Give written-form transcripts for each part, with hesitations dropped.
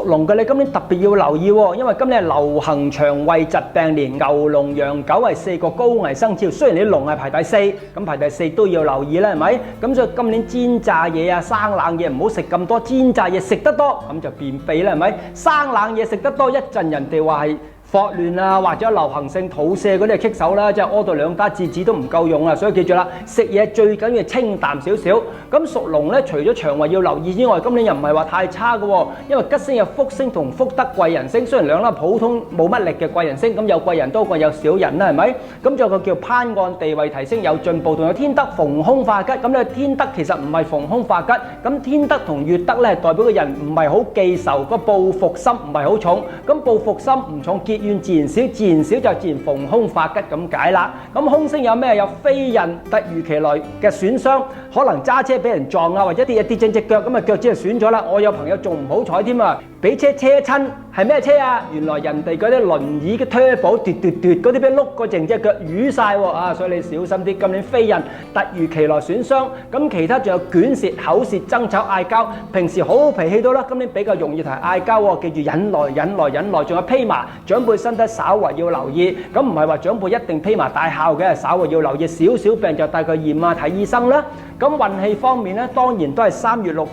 屬龍嘅你今年特別要留意喎，因為今年係流行腸胃疾病年，牛、龍、羊、狗係4個高危生肖。雖然你龍係排第4，咁排第4都要留意啦，係咪？咁所以今年煎炸嘢啊、生冷嘢唔好食咁多，煎炸嘢食得多咁就便秘啦，係咪？生冷嘢食得多，一陣人哋話係霍亂啊，或者流行性肚瀉嗰啲係棘手啦，即係屙到2打廁紙都唔夠用啊！所以記住啦，食嘢最緊要清淡少少。咁屬龍咧，除咗腸胃要留意之外，今年又唔係話太差嘅喎，因為吉星有福星同福德貴人星，雖然兩粒普通冇乜力嘅貴人星，咁有貴人多過有小人啦，係咪？咁仲有個叫攀按地位提升有進步，仲有天德逢凶化吉。咁咧天德其實唔係逢凶化吉，咁天德同月德咧代表個人唔係好記仇，個報復心唔係好重，咁報復心唔重結怨自然少，自然少就自然逢凶化吉咁解啦。咁凶星有咩？有飛刃，突如其來嘅損傷，可能揸車俾人撞啊，或者跌正隻腳，咁啊腳趾就損咗啦。我有朋友仲唔好彩添啊，俾車車親，係咩車啊？原來人哋嗰啲輪椅嘅 turbo 嗰啲俾碌過成隻腳瘀晒喎啊！所以你小心啲，今年飛刃突如其來損傷。咁其他仲有捲舌、口舌爭吵、嗌交，平時好脾氣到啦，今年比較容易同人嗌交喎。記住忍耐，仲有披麻，長輩身體稍為要留意。咁唔係話長輩一定披麻戴孝嘅，稍為要留意，少少病就帶佢驗啊睇醫生啦。咁運氣方面咧，當然都係3月6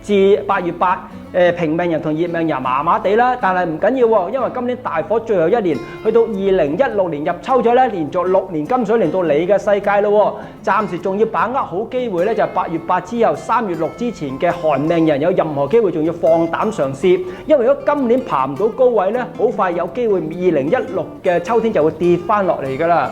至8月8，平命人同熱命人麻麻地啦，但係唔緊要喎，因為今年大火最後一年，去到2016年入秋咗咧，連續6年金水嚟到你嘅世界咯喎，暫時仲要把握好機會咧，就8月8之後3月6之前嘅寒命人有任何機會，仲要放膽嘗試，因為如果今年爬唔到高位咧，好快有機會2016嘅秋天就會跌翻落嚟㗎啦。